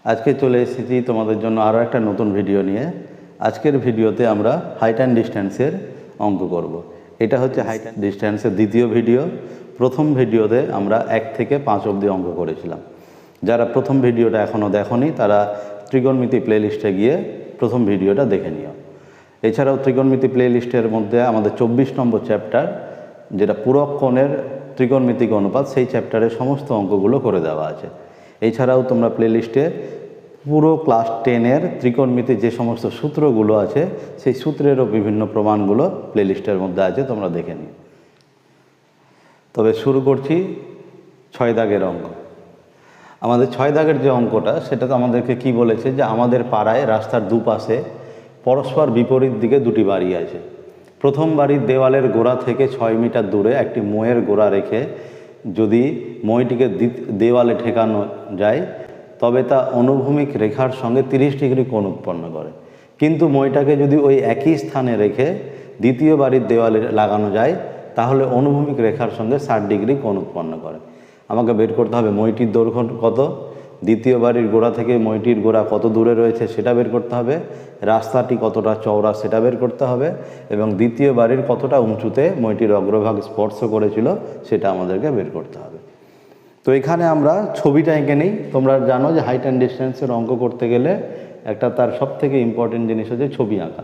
আজকে চলে এসেছি তোমাদের জন্য আরও একটা নতুন ভিডিও নিয়ে। আজকের ভিডিওতে আমরা হাইট অ্যান্ড ডিস্ট্যান্সের অঙ্ক করব। এটা হচ্ছে হাইট অ্যান্ড ডিস্ট্যান্সের দ্বিতীয় ভিডিও। প্রথম ভিডিওতে আমরা 1 থেকে 5 অবধি অঙ্ক করেছিলাম। যারা প্রথম ভিডিওটা এখনও দেখোনি তারা ত্রিকোণমিতি প্লেলিস্টে গিয়ে প্রথম ভিডিওটা দেখে নিও। এছাড়াও ত্রিকোণমিতি প্লেলিস্টের মধ্যে আমাদের 24 নম্বর চ্যাপ্টার, যেটা পূরক কোণের ত্রিকোণমিতিক অনুপাত, সেই চ্যাপ্টারের সমস্ত অঙ্কগুলো করে দেওয়া আছে। এছাড়াও তোমরা প্লেলিস্টে পুরো ক্লাস 10-এর ত্রিকোণমিতির যে সমস্ত সূত্রগুলো আছে সেই সূত্রেরও বিভিন্ন প্রমাণগুলো প্লেলিস্টের মধ্যে আছে, তোমরা দেখে নিও। তবে শুরু করছি 6 দাগের অঙ্ক। আমাদের 6 দাগের যে অঙ্কটা, সেটা তো আমাদেরকে কি বলেছে, যে আমাদের পাড়ায় রাস্তার দুপাশে পরস্পর বিপরীত দিকে দুটি বাড়ি আছে। প্রথম বাড়ির দেওয়ালের গোড়া থেকে 6 মিটার দূরে একটি মইয়ের গোড়া রেখে যদি মইটিকে দেওয়ালে ঠেকানো যায় তবে তা অনুভূমিক রেখার সঙ্গে 30 ডিগ্রি কোণ উৎপন্ন করে। কিন্তু মইটাকে যদি ওই একই স্থানে রেখে দ্বিতীয় বাড়ির দেওয়ালে লাগানো যায় তাহলে অনুভূমিক রেখার সঙ্গে 60 ডিগ্রি কোণ উৎপন্ন করে। আমাকে বের করতে হবে মইটির দৈর্ঘ্য কত, দ্বিতীয় বাড়ির গোড়া থেকে মইটির গোড়া কত দূরে রয়েছে সেটা বের করতে হবে, রাস্তাটি কতটা চওড়া সেটা বের করতে হবে, এবং দ্বিতীয় বাড়ির কতটা উঁচুতে মইটির অগ্রভাগ স্পর্শ করেছিল সেটা আমাদেরকে বের করতে হবে। তো এখানে আমরা ছবিটা এঁকে নিই। তোমরা জানো যে হাইট অ্যান্ড ডিস্ট্যান্সের অঙ্ক করতে গেলে একটা তার সবথেকে ইম্পর্টেন্ট জিনিস হচ্ছে ছবি আঁকা।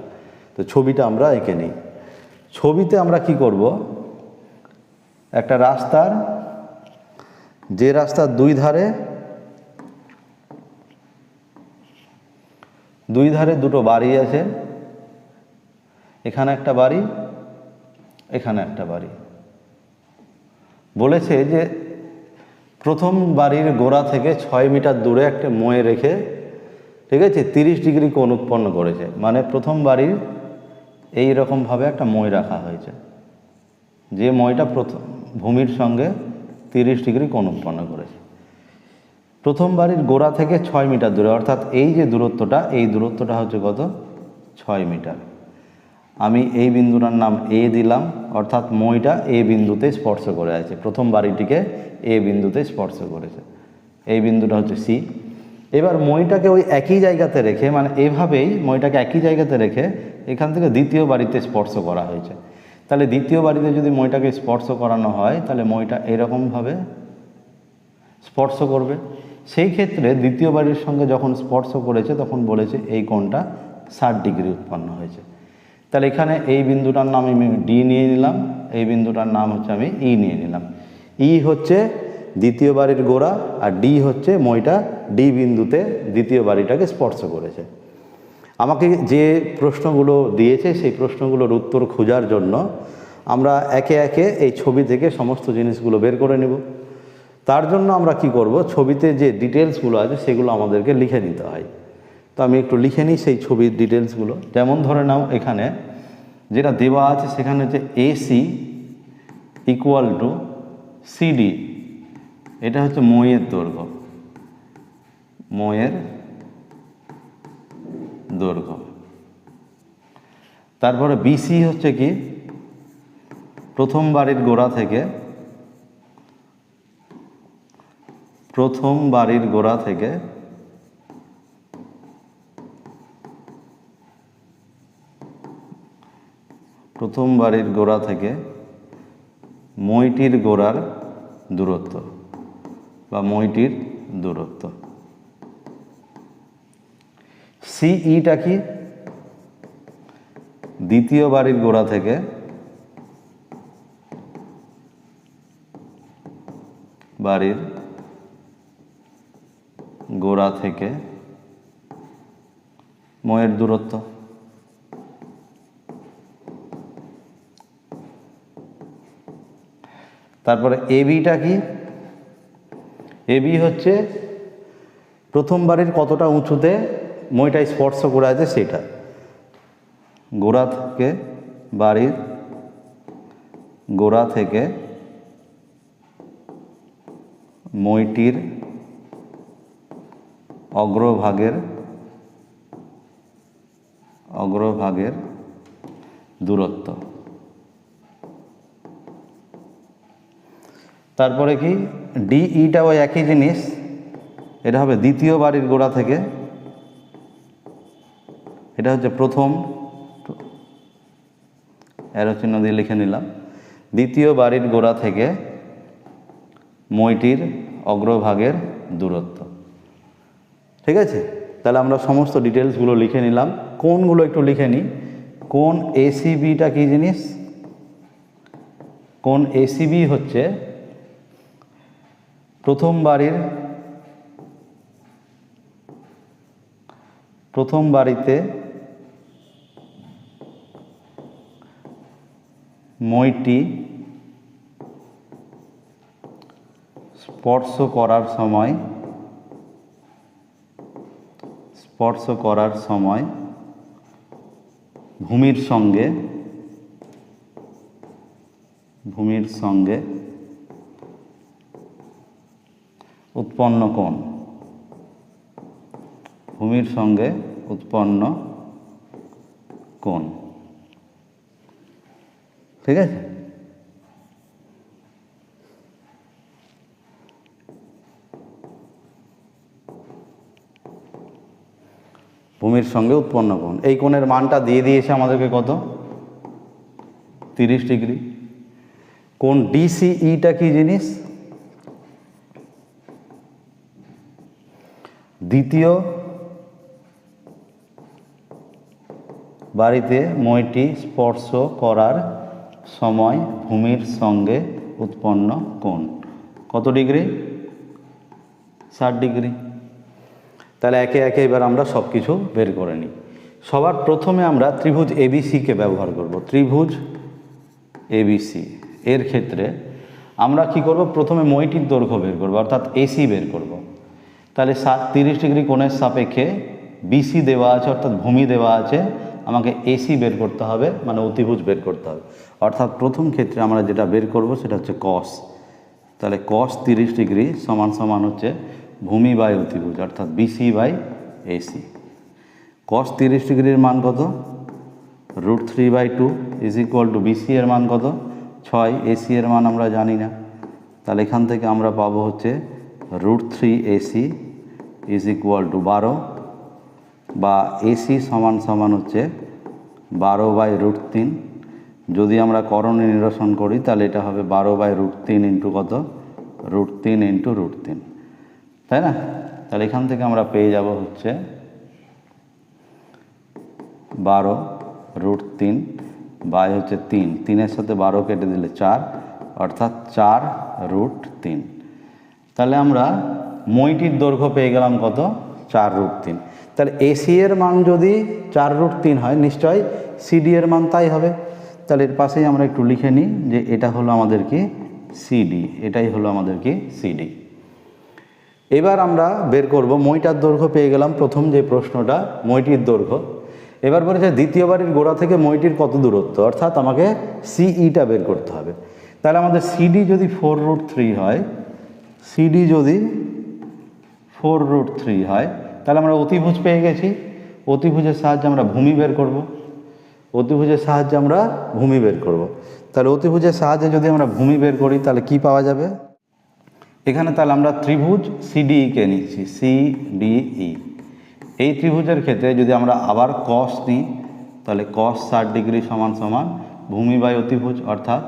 তো ছবিটা আমরা এঁকে নিই। ছবিতে আমরা কি করব, একটা রাস্তার, যে রাস্তার দুই ধারে দুটো বাড়ি আছে, এখানে একটা বাড়ি, এখানে একটা বাড়ি। বলেছে যে প্রথম বাড়ির গোড়া থেকে 6 মিটার দূরে একটা মই রেখে, ঠিক আছে, 30 ডিগ্রি কোণ উৎপন্ন করেছে। মানে প্রথম বাড়ির এই রকমভাবে একটা মই রাখা হয়েছে, যে মইটা প্রথম ভূমির সঙ্গে 30 ডিগ্রি কোণ উৎপন্ন করেছে। প্রথম বাড়ির গোড়া থেকে 6 মিটার দূরে, অর্থাৎ এই যে দূরত্বটা, এই দূরত্বটা হচ্ছে কত, 6 মিটার। আমি এই বিন্দুটার নাম এ দিলাম, অর্থাৎ মইটা এ বিন্দুতে স্পর্শ করে আছে, প্রথম বাড়িটিকে এ বিন্দুতে স্পর্শ করেছে। এই বিন্দুটা হচ্ছে সি। এবার মইটাকে ওই একই জায়গাতে রেখে, মানে এভাবেই মইটাকে একই জায়গাতে রেখে এখান থেকে দ্বিতীয় বাড়িতে স্পর্শ করা হয়েছে। তাহলে দ্বিতীয় বাড়িতে যদি মইটাকে স্পর্শ করানো হয় তাহলে মইটা এরকমভাবে স্পর্শ করবে। সেই ক্ষেত্রে দ্বিতীয় বাড়ির সঙ্গে যখন স্পর্শ করেছে তখন বলেছে এই কোণটা 60 ডিগ্রি উৎপন্ন হয়েছে। তাহলে এখানে এই বিন্দুটার নাম আমি ডি নিয়ে নিলাম, এই বিন্দুটার নাম হচ্ছে আমি ই নিয়ে নিলাম। ই হচ্ছে দ্বিতীয় বাড়ির গোড়া আর ডি হচ্ছে মইটা ডি বিন্দুতে দ্বিতীয় বাড়িটাকে স্পর্শ করেছে। আমাকে যে প্রশ্নগুলো দিয়েছে সেই প্রশ্নগুলোর উত্তর খোঁজার জন্য আমরা একে একে এই ছবি থেকে সমস্ত জিনিসগুলো বের করে নেব। তার জন্য আমরা কি করব, ছবিতে যে ডিটেলসগুলো আছে সেগুলো আমাদেরকে লিখে নিতে হয়। তো আমি একটু লিখে নিই সেই ছবির ডিটেলসগুলো। যেমন ধরে নাও এখানে যেটা দেওয়া আছে সেখানে হচ্ছে AC ইকুয়াল টু CD, এটা হচ্ছে মইয়ের দৈর্ঘ্য, মইয়ের দৈর্ঘ্য। তারপরে BC হচ্ছে কি, প্রথম বাড়ির গোড়া থেকে, প্রথম বাড়ির গোড়া থেকে প্রথম বাড়ির গোড়া থেকে মইটির গোড়ার দূরত্ব বা মইটির দূরত্ব। CEটা কি, দ্বিতীয় বাড়ির গোড়া থেকে মইয়ের দূরত্ব। তারপরে ABটা কি, AB হচ্ছে প্রথম বাড়ির কতটা উঁচুতে মইটা স্পর্শ করে আছে সেটা, গোড়া থেকে বাড়ির গোড়া থেকে মইটির অগ্রভাগের দূরত্ব। তারপরে কি, DEটা ওই একই জিনিস, এটা হবে দ্বিতীয় বাড়ির গোড়া থেকে, এটা হচ্ছে প্রথম, অ্যারো চিহ্ন দিয়ে লিখে নিলাম, দ্বিতীয় বাড়ির গোড়া থেকে মইটির অগ্রভাগের দূরত্ব। ঠিক আছে, তাহলে আমরা সমস্ত ডিটেলসগুলো লিখে নিলাম। কোণগুলো একটু লিখে নিই। কোণ এসিবিটা কী জিনিস? কোণ এসিবি হচ্ছে প্রথম বাড়িতে মইটি স্পর্শ করার সময় ভূমির সঙ্গে উৎপন্ন কোণ, ভূমির সঙ্গে উৎপন্ন কোণ। ঠিক আছে, ভূমির সঙ্গে উৎপন্ন কোণ। এই কোণের মানটা দিয়ে দিয়েছে আমাদেরকে কত? 30 ডিগ্রি। কোণ ডিসিইটা কি জিনিস? দ্বিতীয় বাড়িতে মইটি স্পর্শ করার সময় ভূমির সঙ্গে উৎপন্ন কোণ কত ডিগ্রি? 60 ডিগ্রি। তাহলে একে একে এবার আমরা সব কিছু বের করে নিই। সবার প্রথমে আমরা ত্রিভুজ এবিসিকে ব্যবহার করব। ত্রিভুজ এবিসি এর ক্ষেত্রে আমরা কি করব? প্রথমে মইটির দৈর্ঘ্য বের করব, অর্থাৎ এসি বের করব। তাহলে 30 ডিগ্রি কোণের সাপেক্ষে বিসি দেওয়া আছে, অর্থাৎ ভূমি দেওয়া আছে, আমাকে এসি বের করতে হবে, মানে অতিভুজ বের করতে হবে। অর্থাৎ প্রথম ক্ষেত্রে আমরা যেটা বের করব সেটা হচ্ছে কস। তাহলে কস 30 ডিগ্রি সমান হচ্ছে ভূমি বাই অতিভুজ, অর্থাৎ বিসি বাই এসি। কস 30 ডিগ্রির মান কত? √3/2 ইজ ইকুয়াল টু বিসি এর মান কত? 6। এসি এর মান আমরা জানি না, তাহলে এখান থেকে আমরা পাবো হচ্ছে √3 AC ইজ ইকুয়াল টু 12, বা এসি সমান হচ্ছে 12/√3। যদি আমরা করণে নিরসন করি তাহলে এটা হবে 12/√3 ইন্টু কত? √3 ইন্টু √3, তাই না? তাহলে এখান থেকে আমরা পেয়ে যাব হচ্ছে 12√3 বাই হচ্ছে 3, 3-এর সাথে 12 কেটে দিলে 4, অর্থাৎ 4√3। তাহলে আমরা মইটির দৈর্ঘ্য পেয়ে গেলাম কত? 4√3। তাহলে এসি এর মান যদি 4√3 হয়, নিশ্চয়ই সিডি এর মান তাই হবে। তাহলে এর পাশেই আমরা একটু লিখে নিই যে এটা হলো আমাদের কি? সিডি। এটাই হলো আমাদের কি? সিডি। এবার আমরা বের করব মইটার দৈর্ঘ্য পেয়ে গেলাম, প্রথম যে প্রশ্নটা মইটির দৈর্ঘ্য। এবার বলেছে দ্বিতীয় বাড়ির গোড়া থেকে মইটির কত দূরত্ব, অর্থাৎ আমাকে সিইটা বের করতে হবে। তাহলে আমাদের সিডি যদি 4√3 হয়, সিডি যদি 4√3 হয়, তাহলে আমরা অতিভুজ পেয়ে গেছি। অতিভুজের সাহায্যে আমরা ভূমি বের করব। তাহলে অতিভুজের সাহায্যে যদি আমরা ভূমি বের করি তাহলে কি পাওয়া যাবে? এখানে তাহলে আমরা ত্রিভুজ সিডিইকে নিচ্ছি, সিডিই। এই ত্রিভুজের ক্ষেত্রে যদি আমরা আবার কস নিই তাহলে কস 60 ডিগ্রি সমান ভূমি বাই অতিভুজ, অর্থাৎ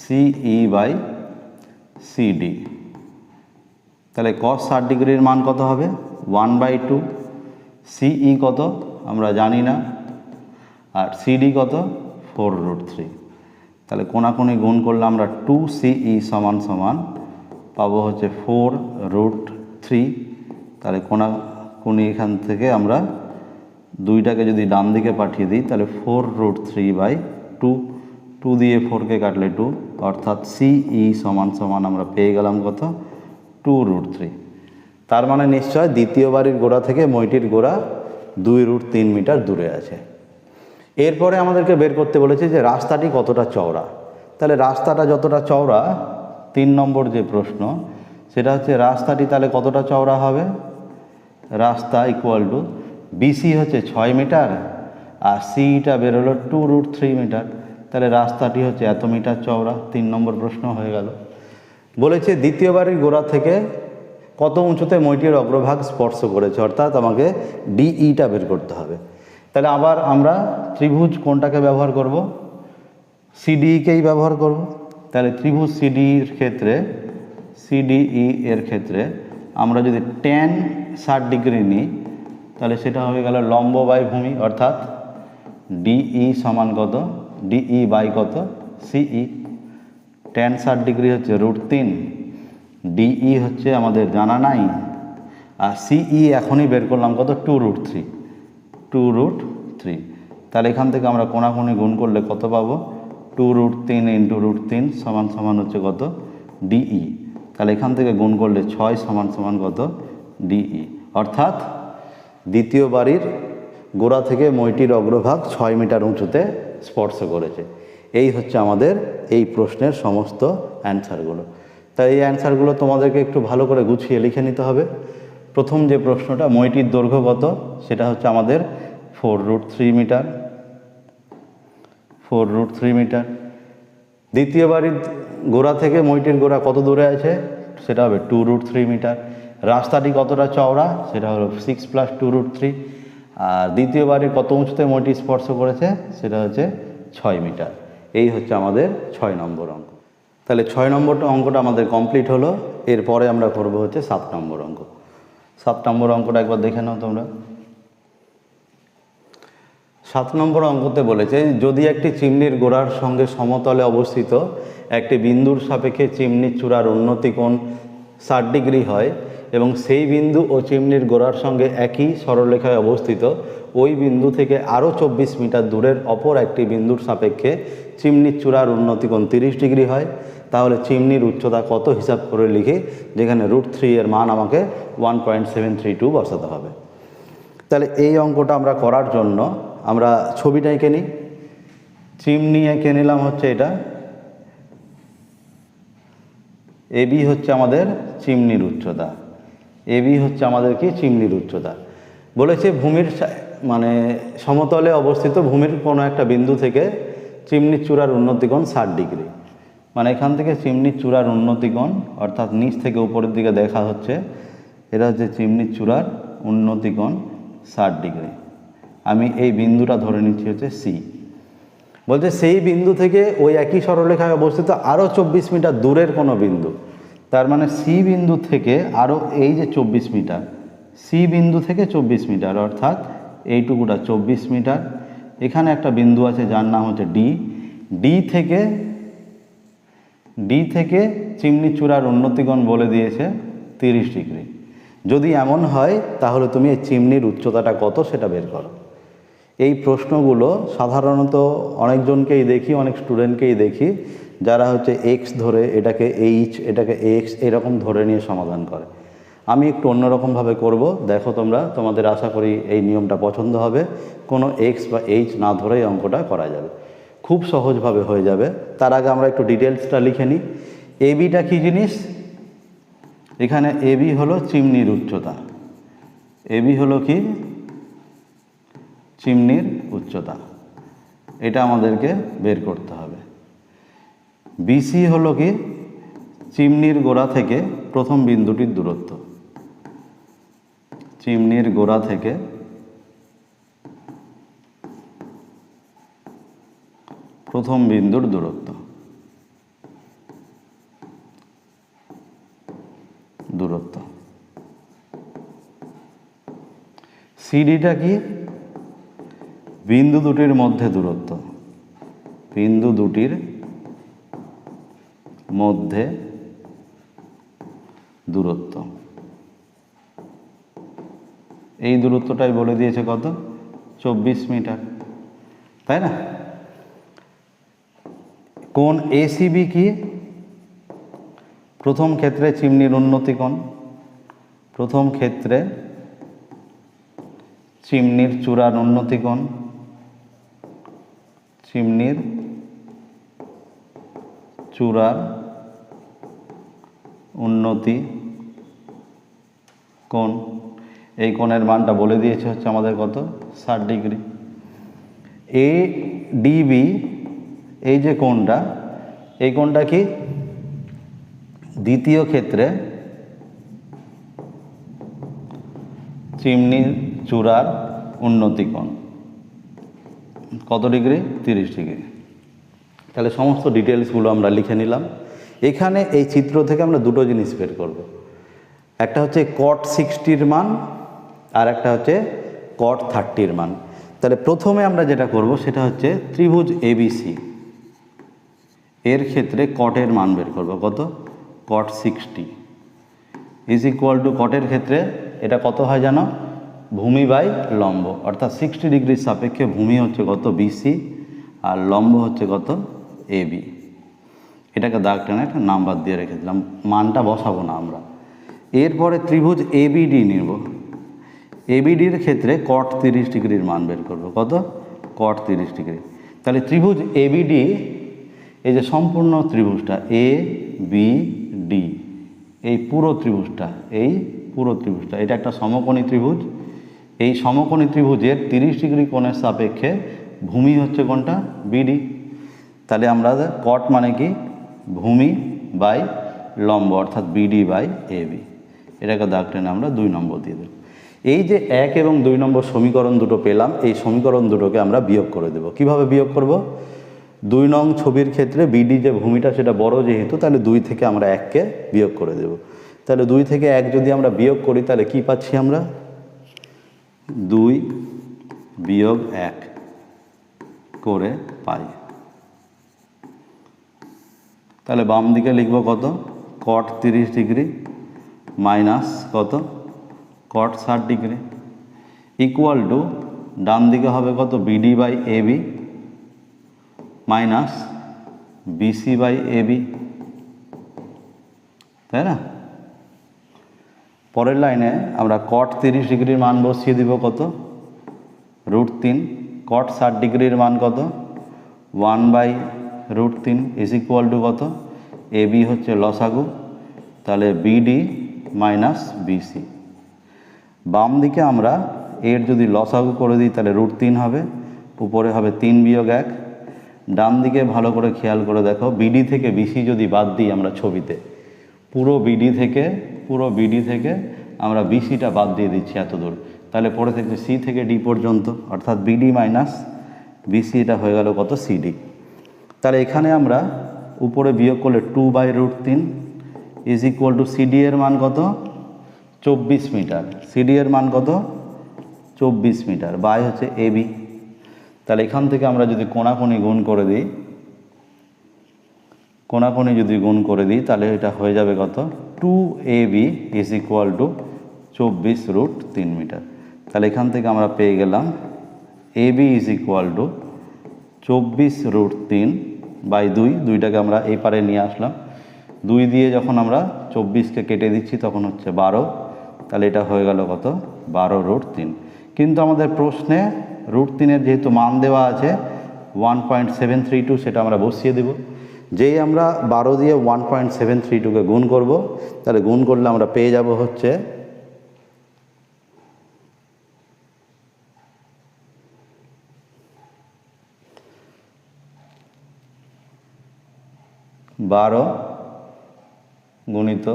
সিই বাই সিডি। তাহলে কস 60 ডিগ্রির মান কত হবে? 1/2। সিই কত আমরা জানি না, আর সিডি কত? 4√3। তাহলে কোনাকুনি গুণ করলে আমরা 2CE সমান পাবো হচ্ছে 4√3। তাহলে কোনাকুনি এখান থেকে আমরা দুইটাকে যদি ডান দিকে পাঠিয়ে দিই তাহলে 4√3/2, 2 দিয়ে 4কে কাটলে 2, অর্থাৎ সিই সমান আমরা পেয়ে গেলাম কত? 2√3। তার মানে নিশ্চয় দ্বিতীয় বাড়ির গোড়া থেকে মইটির গোড়া 2√3 মিটার দূরে আছে। এরপরে আমাদেরকে বের করতে বলেছে যে রাস্তাটি কতটা চওড়া। তাহলে রাস্তাটা যতটা চওড়া, 3 নম্বর যে প্রশ্ন সেটা হচ্ছে রাস্তাটি তাহলে কতটা চওড়া হবে? রাস্তা ইকুয়াল টু বিসি হচ্ছে 6 মিটার আর সিইটা বেরোলো 2√3 মিটার। তাহলে রাস্তাটি হচ্ছে এত মিটার চওড়া। 3 নম্বর প্রশ্ন হয়ে গেল। বলেছে দ্বিতীয় বাড়ির গোড়া থেকে কত উঁচুতে মইটির অগ্রভাগ স্পর্শ করেছে, অর্থাৎ আমাকে ডিইটা বের করতে হবে। তাহলে আবার আমরা ত্রিভুজ কোনটাকে ব্যবহার করব? সিডিইকেই ব্যবহার করব। তাহলে ত্রিভুজ সিডিইর ক্ষেত্রে, সিডিই এর ক্ষেত্রে আমরা যদি tan 60 ডিগ্রি নিই তাহলে সেটা হয়ে গেল লম্ব বাই ভূমি, অর্থাৎ ডিই সমান কত? ডিই বাই কত? সিই। tan 60 ডিগ্রি হচ্ছে √3, ডিই হচ্ছে আমাদের জানা নাই, আর সিই এখনই বের করলাম কত? 2√3, 2√3। তাহলে এখান থেকে আমরা কোণাকুণি গুণ করলে কত পাবো? 2√3 × √3 সমান সমান হচ্ছে কত? ডিই। তাহলে এখান থেকে গুণ করলে 6 সমান সমান কত? ডিই। অর্থাৎ দ্বিতীয় বাড়ির গোড়া থেকে মইটির অগ্রভাগ 6 মিটার উঁচুতে স্পর্শ করেছে। এই হচ্ছে আমাদের এই প্রশ্নের সমস্ত অ্যান্সারগুলো। তাই এই অ্যান্সারগুলো তোমাদেরকে একটু ভালো করে গুছিয়ে লিখে নিতে হবে। প্রথম যে প্রশ্নটা, মইটির দৈর্ঘ্য কত, সেটা হচ্ছে আমাদের 4√3 মিটার, 4√3 মিটার। দ্বিতীয় বাড়ির গোড়া থেকে মইটির গোড়া কত দূরে আছে? সেটা হবে 2√3 মিটার। রাস্তাটি কতটা চওড়া? সেটা হলো 6 + 2√3। আর দ্বিতীয় বাড়ির কত উঁচুতে মইটি স্পর্শ করেছে? সেটা হচ্ছে 6 মিটার। এই হচ্ছে আমাদের 6 নম্বর অঙ্ক। তাহলে 6 নম্বরটা অঙ্কটা আমাদের কমপ্লিট হলো। এরপরে আমরা করব হচ্ছে 7 নম্বর অঙ্ক। 7 নম্বর অঙ্কটা একবার দেখে নাও তোমরা। 7 নম্বর অঙ্কতে বলেছে, যদি একটি চিমনির গোড়ার সঙ্গে সমতলে অবস্থিত একটি বিন্দুর সাপেক্ষে চিমনির চূড়ার উন্নতি কোণ 60 ডিগ্রি হয় এবং সেই বিন্দু ও চিমনির গোড়ার সঙ্গে একই সরলরেখায় অবস্থিত ওই বিন্দু থেকে আরও 24 মিটার দূরের অপর একটি বিন্দুর সাপেক্ষে চিমনির চূড়ার উন্নতি কোণ 30 ডিগ্রি হয়, তাহলে চিমনির উচ্চতা কত হিসাব করে লিখে, যেখানে √3 এর মান আমাকে 1.732 বসাতে হবে। তাহলে এই অঙ্কটা আমরা করার জন্য আমরা ছবিটা এঁকে নিই। চিমনি এঁকে নিলাম হচ্ছে এটা, এবি হচ্ছে আমাদের চিমনির উচ্চতা, এবি হচ্ছে আমাদের কি? চিমনির উচ্চতা। বলেছে ভূমির মানে সমতলে অবস্থিত ভূমির কোনো একটা বিন্দু থেকে চিমনির চূড়ার উন্নতিকোণ 60 ডিগ্রি। মানে এখান থেকে চিমনির চূড়ার উন্নতিকোণ, অর্থাৎ নিচ থেকে উপরের দিকে দেখা হচ্ছে, এটা হচ্ছে চিমনির চূড়ার উন্নতিকোণ 60 ডিগ্রি। আমি এই বিন্দুটা ধরে নিচ্ছি হচ্ছে সি। বলছে সেই বিন্দু থেকে ওই একই সরলরেখায় অবস্থিত আরও 24 মিটার দূরের কোনো বিন্দু, তার মানে সি বিন্দু থেকে আরও এই যে 24 মিটার, সি বিন্দু থেকে 24 মিটার, অর্থাৎ এইটুকুটা 24 মিটার। এখানে একটা বিন্দু আছে যার নাম হচ্ছে ডি। ডি থেকে চিমনি চূড়ার উন্নতিকোণ বলে দিয়েছে 30 ডিগ্রি। যদি এমন হয় তাহলে তুমি এই চিমনির উচ্চতাটা কত সেটা বের করো। এই প্রশ্নগুলো সাধারণত অনেকজনকেই দেখি, অনেক স্টুডেন্টকেই দেখি, যারা হচ্ছে এক্স ধরে, এটাকে এইচ, এটাকে এক্স, এরকম ধরে নিয়ে সমাধান করে। আমি একটু অন্যরকমভাবে করব। দেখো তোমরা, তোমাদের আশা করি এই নিয়মটা পছন্দ হবে। কোনো এক্স বা এইচ না ধরেই অঙ্কটা করা যাবে, খুব সহজভাবে হয়ে যাবে। তার আগে আমরা একটু ডিটেলসটা লিখে নিই। এবিটা কী জিনিস? এখানে এবি হলো চিমনির উচ্চতা, এবি হলো কি? চিমনির উচ্চতা। এটা আমাদেরকে বের করতে হবে। বিসি হলো কি? চিমনির গোড়া থেকে প্রথম বিন্দুটির দূরত্ব, চিমনির গোড়া থেকে প্রথম বিন্দুর দূরত্ব, সিডিটা কি? বিন্দু দুটির মধ্যে দূরত্ব, বিন্দু দুটির মধ্যে দূরত্ব। এই দূরত্বটাই বলে দিয়েছে কত? 24 মিটার, তাই না? কোণ এসিবি কি? প্রথম ক্ষেত্রে চিমনির উন্নতি কোণ, প্রথম ক্ষেত্রে চিমনির চূড়ার উন্নতি কোণ, চিমনির চূড়ার উন্নতি কোণ। এই কোণের মানটা বলে দিয়েছে হচ্ছে আমাদের কত? 60 ডিগ্রি। এ ডিবি, এই যে কোণটা, এই কোণটা কি? দ্বিতীয় ক্ষেত্রে চিমনির চূড়ার উন্নতি কোণ কত ডিগ্রি? 30 ডিগ্রি। তাহলে সমস্ত ডিটেলসগুলো আমরা লিখে নিলাম। এখানে এই চিত্র থেকে আমরা দুটো জিনিস বের করব, একটা হচ্ছে cot 60-র মান আর একটা হচ্ছে cot 30-র মান। তাহলে প্রথমে আমরা যেটা করব সেটা হচ্ছে ত্রিভুজ ABC এর ক্ষেত্রে কটের মান বের করব। কত? cot 60 ইজ ইকুয়াল টু কটের ক্ষেত্রে এটা কত হয় জানো? ভূমি বাই লম্ব, অর্থাৎ 60 ডিগ্রির সাপেক্ষে ভূমি হচ্ছে কত? BC, আর লম্ব হচ্ছে কত? AB। এটাকে দাগ টেনে একটা নাম্বার দিয়ে রেখে দিলাম, মানটা বসাবো না আমরা। এরপরে ত্রিভুজ ABD নিব। ABDর ক্ষেত্রে cot 30 ডিগ্রির মান বের করব। কত? cot 30 degree. তাহলে ত্রিভুজ ABD, এই যে সম্পূর্ণ ত্রিভুজটা ABD, এই পুরো ত্রিভুজটা এটা একটা সমকোণী ত্রিভুজ। এই সমকোণী ত্রিভুজের 30 ডিগ্রি কোণের সাপেক্ষে ভূমি হচ্ছে কোনটা? BD। তাহলে আমরা cot মানে কি? ভূমি বাই লম্ব, অর্থাৎ BD বাই AB। এটাকে দাগ টেনে আমরা 2 নম্বর দিয়ে দেব। এই যে 1 এবং 2 নম্বর সমীকরণ দুটো পেলাম, এই সমীকরণ দুটোকে আমরা বিয়োগ করে দেব। কিভাবে বিয়োগ করব? 2 নং ছবির ক্ষেত্রে BD যে ভূমিটা সেটা বড় যেহেতু, তাহলে 2 থেকে আমরা 1কে বিয়োগ করে দেব। তাহলে 2 থেকে 1 যদি আমরা বিয়োগ করি তাহলে কি পাচ্ছি আমরা? 2 বিয়োগ 1 করে পাই। তাহলে বাম দিকে লিখব কত? cot 30 ডিগ্রি মাইনাস কত? cot 60 ডিগ্রি ইকুয়াল টু ডান দিকে হবে কত? BD by AB minus BC by AB, তাই না? পরের লাইনে আমরা cot 30 ডিগ্রির মান বসিয়ে দিব কত? √3। cot 60 ডিগ্রির মান কত? 1/√3 ইজ ইকুয়াল টু কত? AB হচ্ছে লসাগু, তাহলে BD মাইনাস BC। বাম দিকে আমরা এর যদি লসাগু করে দিই তাহলে √3 হবে, উপরে হবে 3 বিয়োগ 1। ডান দিকে ভালো করে খেয়াল করে দেখো, BD থেকে BC যদি বাদ দিই আমরা ছবিতে, পুরো BD থেকে আমরা BCটা বাদ দিয়ে দিচ্ছি এত দূর, তাহলে পরে থেকে C থেকে D পর্যন্ত, অর্থাৎ BD মাইনাস BC, এটা হয়ে গেল কত? CD। তাহলে এখানে আমরা উপরে বিয়োগ করলে 2/√3 ইজ ইকুয়াল টু CD এর মান কত? 24 মিটার। CD এর মান কত? 24 মিটার বাই হচ্ছে AB। তাহলে এখান থেকে আমরা যদি কোণাকোণি গুণ করে দিই তাহলে এটা হয়ে যাবে কত? 2AB is equal to 24√3 metre. তাহলে এখান থেকে আমরা পেয়ে গেলাম AB is equal to 24√3 by 2। 2টাকে আমরা এই পারে নিয়ে আসলাম, 2 দিয়ে যখন আমরা 24কে কেটে দিচ্ছি তখন হচ্ছে 12। তাহলে এটা হয়ে গেল কত? 12√3। কিন্তু আমাদের প্রশ্নে √3-এর যেহেতু মান দেওয়া আছে 1.732, সেটা আমরা বসিয়ে দেব। যেই আমরা 12 দিয়ে 1.732কে গুণ করব, তাহলে গুণ করলে আমরা পেয়ে যাব হচ্ছে 12 গুণিত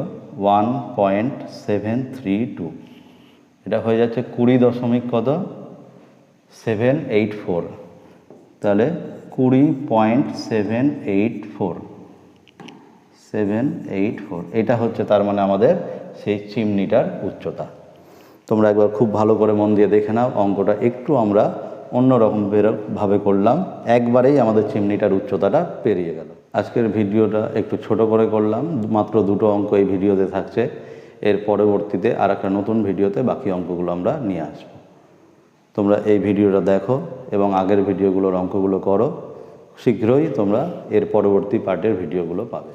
1.732, এটা হয়ে যাচ্ছে 20.784। তাহলে 20.784, এটা হচ্ছে তার মানে আমাদের সেই চিমনিটার উচ্চতা। তোমরা একবার খুব ভালো করে মন দিয়ে দেখে নাও, অঙ্কটা একটু আমরা অন্যরকম ভাবে করলাম, একবারেই আমাদের চিমনিটার উচ্চতাটা পেরিয়ে গেল। আজকের ভিডিওটা একটু ছোট করে করলাম, মাত্র 2টো অঙ্ক এই ভিডিওতে থাকছে। এর পরবর্তীতে আর একটা নতুন ভিডিওতে বাকি অঙ্কগুলো আমরা নিয়ে আসব। তোমরা এই ভিডিওটা দেখো এবং আগের ভিডিওগুলোর অঙ্কগুলো করো, শীঘ্রই তোমরা এর পরবর্তী পার্টের ভিডিওগুলো পাবে।